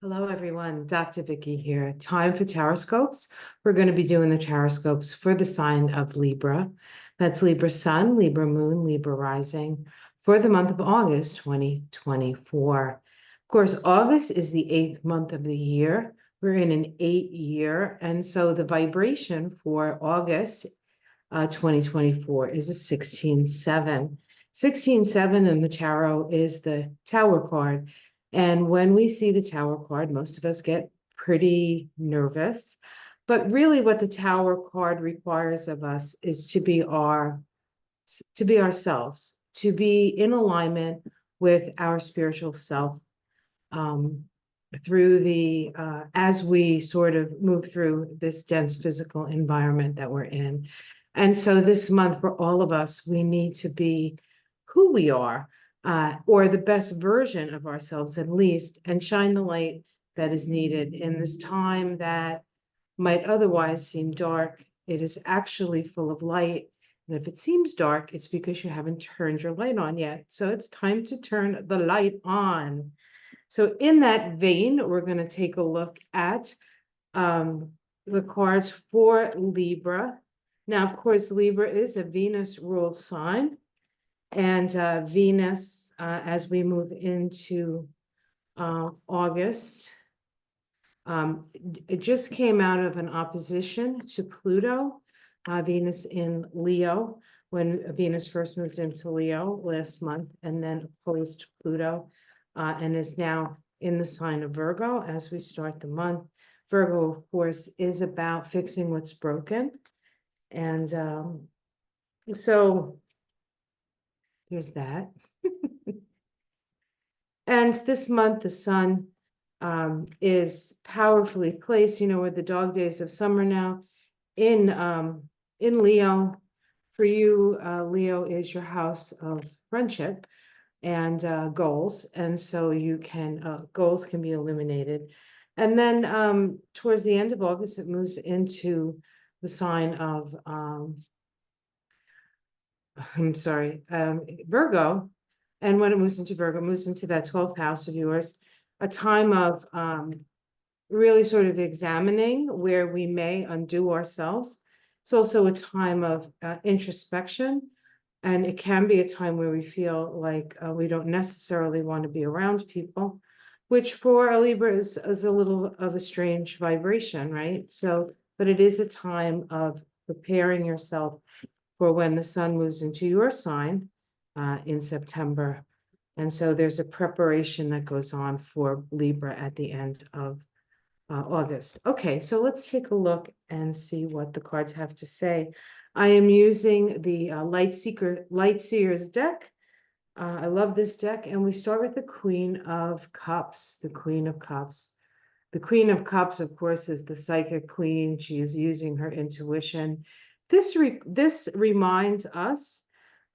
Hello, everyone. Dr. Vicky here. Time for Taroscopes. We're going to be doing the Taroscopes for the sign of Libra. That's Libra Sun, Libra Moon, Libra Rising for the month of August 2024. Of course, August is the 8th month of the year. We're in an 8-year. And so the vibration for August 2024 is a 16-7. 16-7 in the tarot is the Tower card. And when we see the Tower card, most of us get pretty nervous. But really what the Tower card requires of us is to be ourselves, to be in alignment with our spiritual self through as we sort of move through this dense physical environment that we're in. And so this month for all of us, we need to be who we are, or the best version of ourselves at least, and shine the light that is needed in this time that might otherwise seem dark. It is actually full of light. And if it seems dark, it's because you haven't turned your light on yet. So it's time to turn the light on. So in that vein, we're going to take a look at the cards for Libra. Now, of course, Libra is a Venus-ruled sign. And Venus, as we move into August, it just came out of an opposition to Pluto, Venus in Leo, when Venus first moved into Leo last month, and then opposed to Pluto, and is now in the sign of Virgo as we start the month. Virgo, of course, is about fixing what's broken. And so there's that. And this month, the sun is powerfully placed, we're the dog days of summer now, in Leo. For you, Leo is your house of friendship and goals. And so goals can be eliminated. And then towards the end of August, it moves into the sign of, Virgo. And when it moves into Virgo, it moves into that 12th house of yours, a time of really sort of examining where we may undo ourselves. It's also a time of introspection. And it can be a time where we feel like we don't necessarily want to be around people, which for a Libra is a little of a strange vibration, right? So, but it is a time of preparing yourself for when the sun moves into your sign in September. And so there's a preparation that goes on for Libra at the end of August. Okay, so let's take a look and see what the cards have to say. I am using the Light Seers deck. I love this deck, and we start with the Queen of Cups. The Queen of Cups. The Queen of Cups, of course, is the psychic queen. She is using her intuition. This reminds us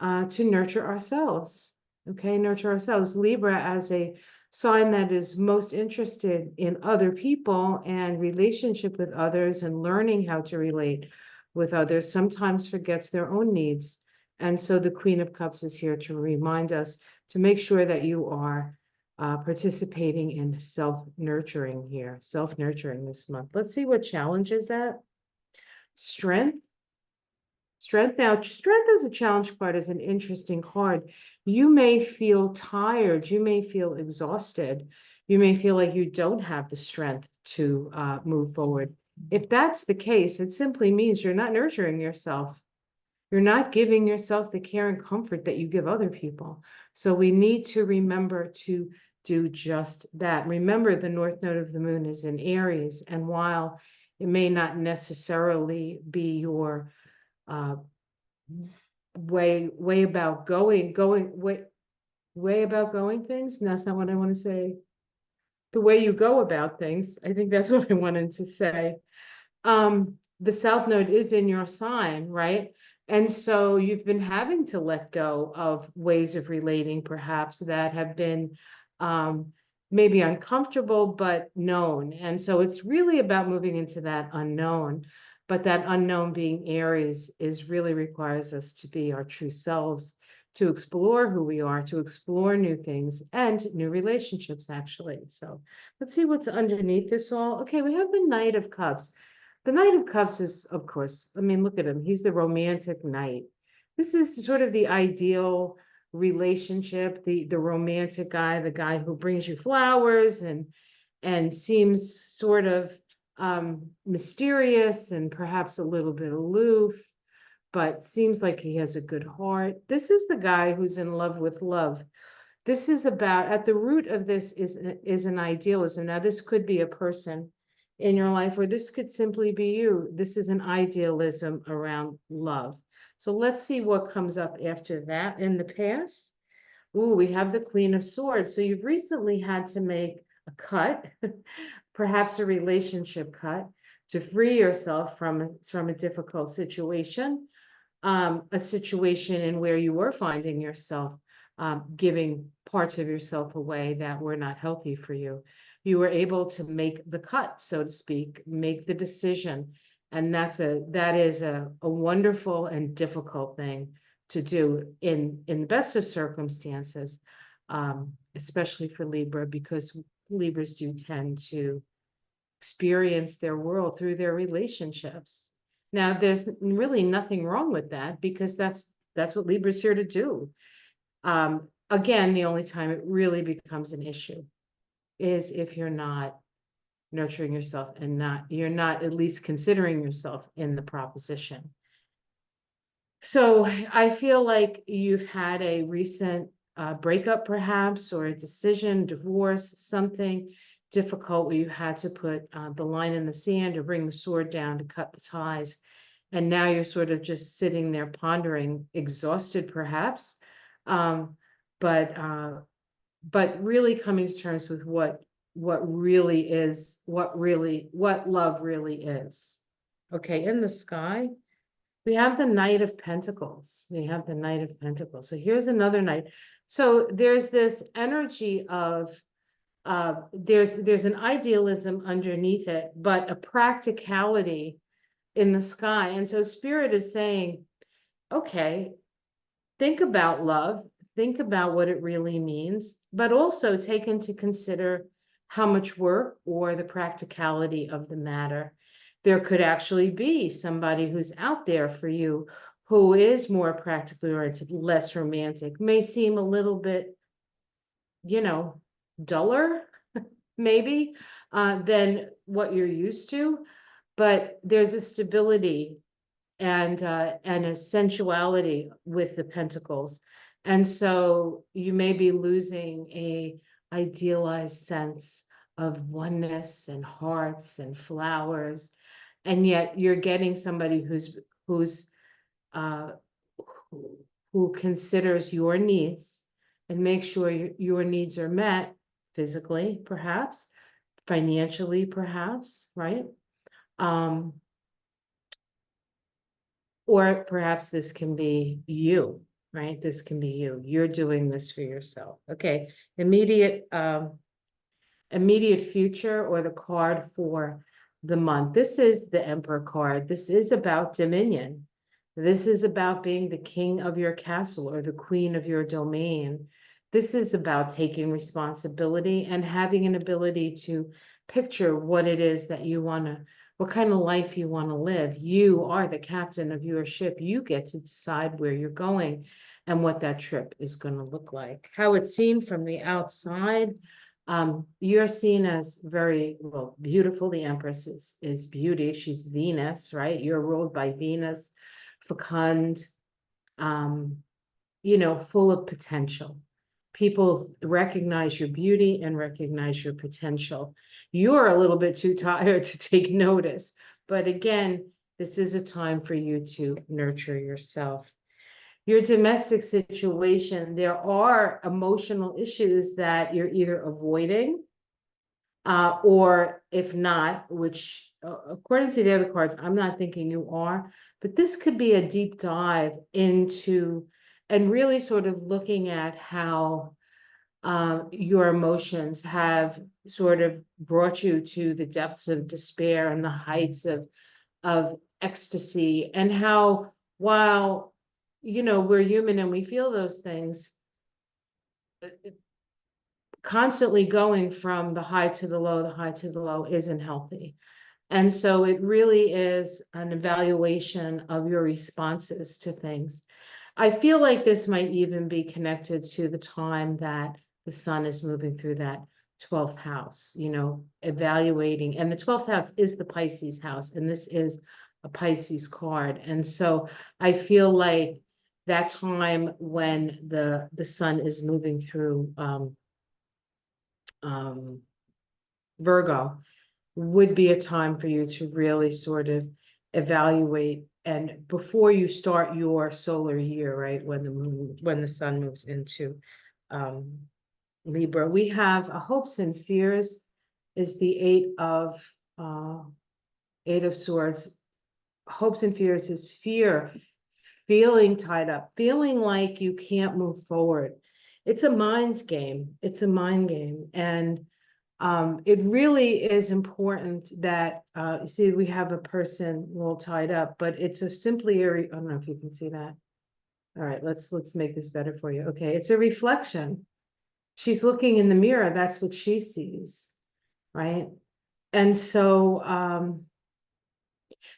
to nurture ourselves. Okay, nurture ourselves. Libra as a sign that is most interested in other people and relationship with others and learning how to relate with others, sometimes forgets their own needs. And so the Queen of Cups is here to remind us to make sure that you are participating in self-nurturing here, self-nurturing this month. Let's see what challenges that. Strength. Strength. Now, strength as a challenge card is an interesting card. You may feel tired. You may feel exhausted. You may feel like you don't have the strength to move forward. If that's the case, it simply means you're not nurturing yourself. You're not giving yourself the care and comfort that you give other people. So we need to remember to do just that. Remember, the North Node of the Moon is in Aries, and while it may not necessarily be your way about going things. And that's not what I want to say. The way you go about things. I think that's what I wanted to say. The South Node is in your sign, right? And so you've been having to let go of ways of relating, perhaps, that have been maybe uncomfortable, but known. And so it's really about moving into that unknown. But that unknown being Aries really requires us to be our true selves, to explore who we are, to explore new things and new relationships, actually. So let's see what's underneath this all. Okay, we have the Knight of Cups. The Knight of Cups is, of course, I mean, look at him. He's the romantic knight. This is sort of the ideal relationship, the romantic guy, the guy who brings you flowers and seems sort of mysterious and perhaps a little bit aloof, but seems like he has a good heart. This is the guy who's in love with love. This is about, at the root of this is an idealism. Now, this could be a person in your life, or this could simply be you. This is an idealism around love. So let's see what comes up after that. In the past, ooh, we have the Queen of Swords. So you've recently had to make a cut, perhaps a relationship cut, to free yourself from a difficult situation, a situation in where you were finding yourself giving parts of yourself away that were not healthy for you. You were able to make the cut, so to speak, make the decision. And that is a wonderful and difficult thing to do in the best of circumstances, especially for Libra, because Libras do tend to experience their world through their relationships. Now, there's really nothing wrong with that, because that's what Libra's here to do. Again, the only time it really becomes an issue is if you're not nurturing yourself and you're not at least considering yourself in the proposition. So I feel like you've had a recent breakup, perhaps, or a decision, divorce, something difficult where you had to put the line in the sand or bring the sword down to cut the ties. And now you're sort of just sitting there pondering, exhausted perhaps, but really coming to terms with what love really is. Okay, in the sky, we have the Knight of Pentacles. We have the Knight of Pentacles. So here's another knight. So there's this energy of there's an idealism underneath it, but a practicality in the sky. And so Spirit is saying, okay, think about love, think about what it really means, but also take into consider how much work or the practicality of the matter. There could actually be somebody who's out there for you who is more practically oriented, less romantic, may seem a little bit, duller, maybe, than what you're used to, but there's a stability and a sensuality with the pentacles. And so you may be losing a idealized sense of oneness and hearts and flowers, and yet you're getting somebody uh, who considers your needs and makes sure your needs are met physically, perhaps, financially, perhaps, right? Or perhaps this can be you, right? This can be you. You're doing this for yourself. Okay, immediate future, or the card for the month. This is the Emperor card. This is about dominion. This is about being the king of your castle or the queen of your domain. This is about taking responsibility and having an ability to picture what it is that you want to, what kind of life you want to live. You are the captain of your ship. You get to decide where you're going and what that trip is going to look like. How it's seen from the outside, you're seen as very, well, beautiful. The Empress is beauty. She's Venus, right? You're ruled by Venus, fecund, full of potential. People recognize your beauty and recognize your potential. You're a little bit too tired to take notice, but again, this is a time for you to nurture yourself. Your domestic situation, there are emotional issues that you're either avoiding, or if not, which according to the other cards, I'm not thinking you are, but this could be a deep dive into and really sort of looking at how your emotions have sort of brought you to the depths of despair and the heights of ecstasy, and how, while you know, we're human and we feel those things. Constantly going from the high to the high to the low isn't healthy. And so it really is an evaluation of your responses to things. I feel like this might even be connected to the time that the sun is moving through that 12th house, you know, evaluating. And the 12th house is the Pisces house, and this is a Pisces card. And so I feel like that time when the sun is moving through um, Virgo would be a time for you to really sort of evaluate, and before you start your solar year, right, when the sun moves into um, Libra. We have a hopes and fears is the uh, eight of swords. Hopes and fears is fear, feeling tied up, feeling like you can't move forward. It's a mind game. It's a mind game. And it really is important that, you see, we have a person all tied up, but it's a simply, I don't know if you can see that. All right, let's make this better for you. Okay, it's a reflection. She's looking in the mirror. That's what she sees, right? And so,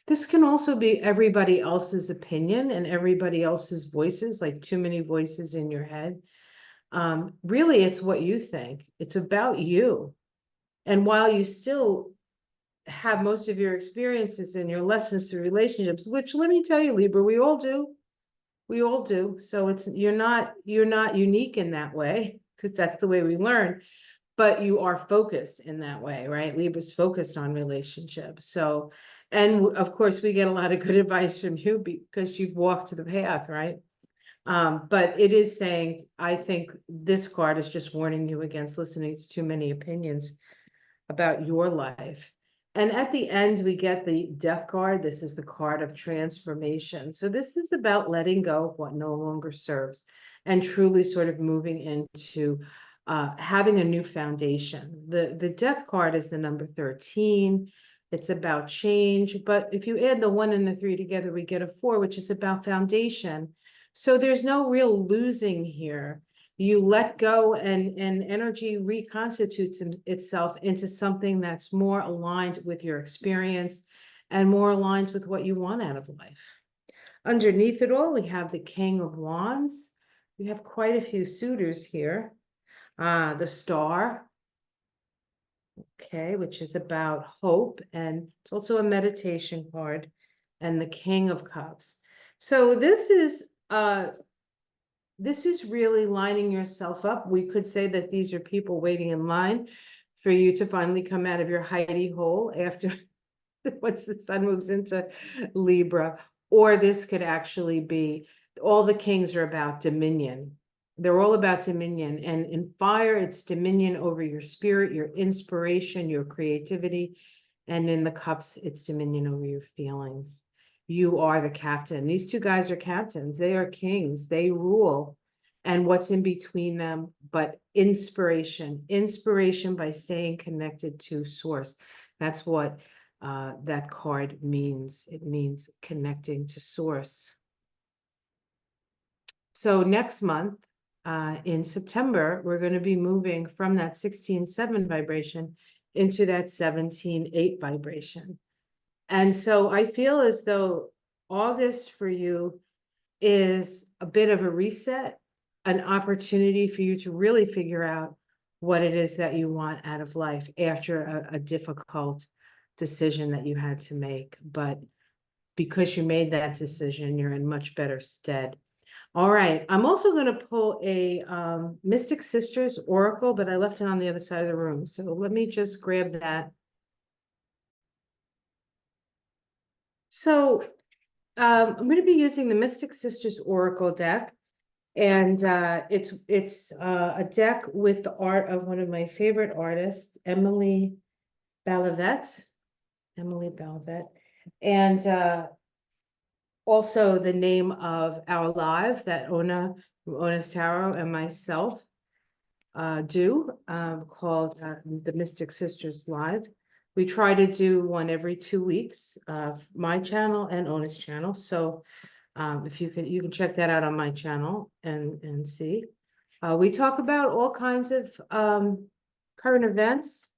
this can also be everybody else's opinion and everybody else's voices, like too many voices in your head. Really, it's what you think. It's about you. And while you still have most of your experiences and your lessons through relationships, which let me tell you, Libra, we all do. We all do. So it's you're not unique in that way, because that's the way we learn, but you are focused in that way, right? Libra's focused on relationships. So, and of course, we get a lot of good advice from you because you've walked the path, right? But it is saying, I think this card is just warning you against listening to too many opinions about your life. And at the end, we get the death card. This is the card of transformation. So this is about letting go of what no longer serves and truly sort of moving into having a new foundation. The death card is the number 13. It's about change. But if you add the 1 and the 3 together, we get a 4, which is about foundation. So there's no real losing here. You let go, and energy reconstitutes itself into something that's more aligned with your experience and more aligned with what you want out of life. Underneath it all, we have the King of Wands. We have quite a few suitors here. The Star, okay, which is about hope, and it's also a meditation card, and the King of Cups. So this is really lining yourself up. We could say that these are people waiting in line for you to finally come out of your hidey hole after once the sun moves into Libra. Or this could actually be, all the kings are about dominion. They're all about dominion. And in fire, it's dominion over your spirit, your inspiration, your creativity. And in the cups, it's dominion over your feelings. You are the captain. These two guys are captains. They are kings. They rule. And what's in between them but inspiration. Inspiration by staying connected to source. That's what that card means. It means connecting to source. So next month, in September, we're going to be moving from that 16-7 vibration into that 17-8 vibration. And so I feel as though August for you is a bit of a reset, an opportunity for you to really figure out what it is that you want out of life after a difficult decision that you had to make. But because you made that decision, you're in much better stead. All right, I'm also going to pull a Mystic Sisters Oracle, but I left it on the other side of the room. So let me just grab that. So I'm going to be using the Mystic Sisters Oracle deck, and it's a deck with the art of one of my favorite artists, Emily Balavet. Emily Balavet, and also the name of our live that Ona from Ona's Tarot and myself do, called the Mystic Sisters Live. We try to do one every 2 weeks, my channel and Ona's channel. So If you can check that out on my channel and see. We talk about all kinds of current events,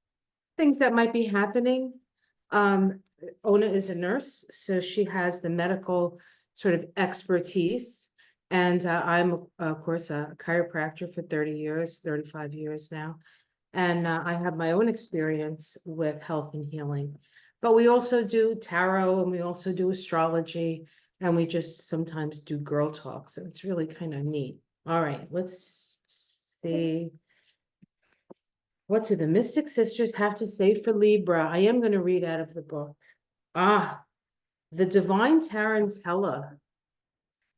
things that might be happening. Ona is a nurse, so she has the medical sort of expertise. And I'm, of course, a chiropractor for 30 years, 35 years now. And I have my own experience with health and healing. But we also do tarot and we also do astrology, and we just sometimes do girl talk. So it's really kind of neat. All right, let's see. What do the Mystic Sisters have to say for Libra? I am going to read out of the book. The Divine Tarantella.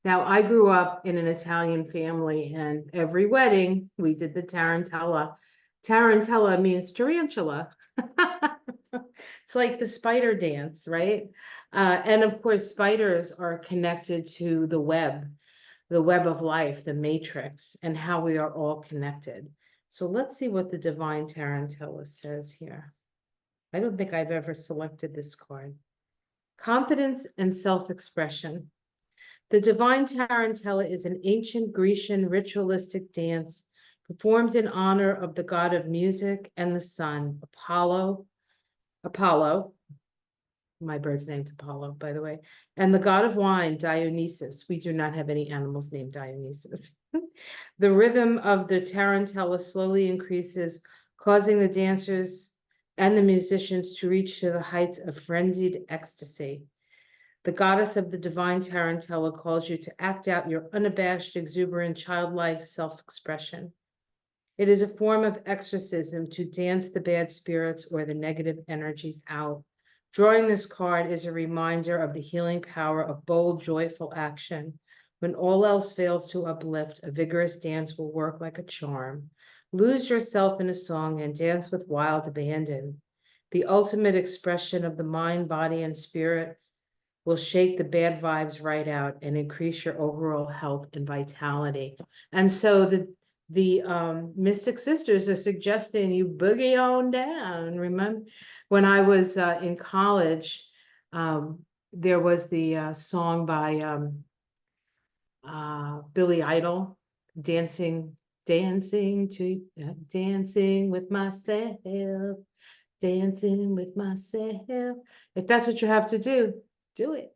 Now, I grew up in an Italian family, and every wedding we did the tarantella. Tarantella means tarantula. It's like the spider dance, right? And of course, spiders are connected to the web of life, the matrix, and how we are all connected. So let's see what the Divine Tarantella says here. I don't think I've ever selected this card. Confidence and self-expression. The Divine Tarantella is an ancient Grecian ritualistic dance performed in honor of the god of music and the sun, Apollo, my bird's name's Apollo, by the way, and the god of wine, Dionysus. We do not have any animals named Dionysus. The rhythm of the tarantella slowly increases, causing the dancers and the musicians to reach to the heights of frenzied ecstasy. The goddess of the divine tarantella calls you to act out your unabashed, exuberant, childlike self-expression. It is a form of exorcism to dance the bad spirits or the negative energies out. Drawing this card is a reminder of the healing power of bold, joyful action. When all else fails to uplift, a vigorous dance will work like a charm. Lose yourself in a song and dance with wild abandon. The ultimate expression of the mind, body, and spirit will shake the bad vibes right out and increase your overall health and vitality. And so the Mystic Sisters are suggesting you boogie on down. Remember, when I was in college, there was the song by Billy Idol, dancing with myself, dancing with myself. If that's what you have to do it.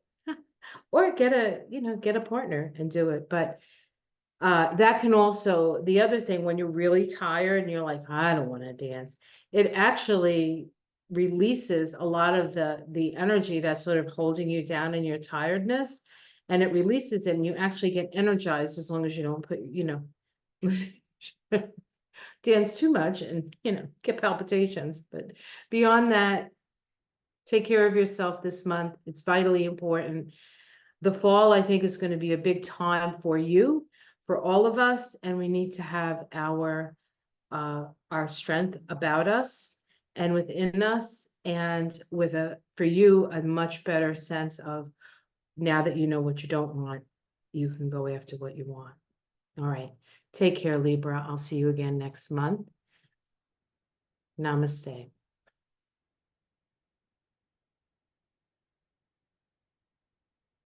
Or get a partner and do it. But that can also, the other thing, when you're really tired and you're like, I don't want to dance, it actually releases a lot of the energy that's sort of holding you down in your tiredness, and it releases it and you actually get energized, as long as you don't dance too much and get palpitations. But beyond that, take care of yourself this month. It's vitally important. The fall, I think, is going to be a big time for you, for all of us, and we need to have our strength about us and within us, and for you, a much better sense of, now that you know what you don't want, you can go after what you want. All right. Take care, Libra. I'll see you again next month. Namaste.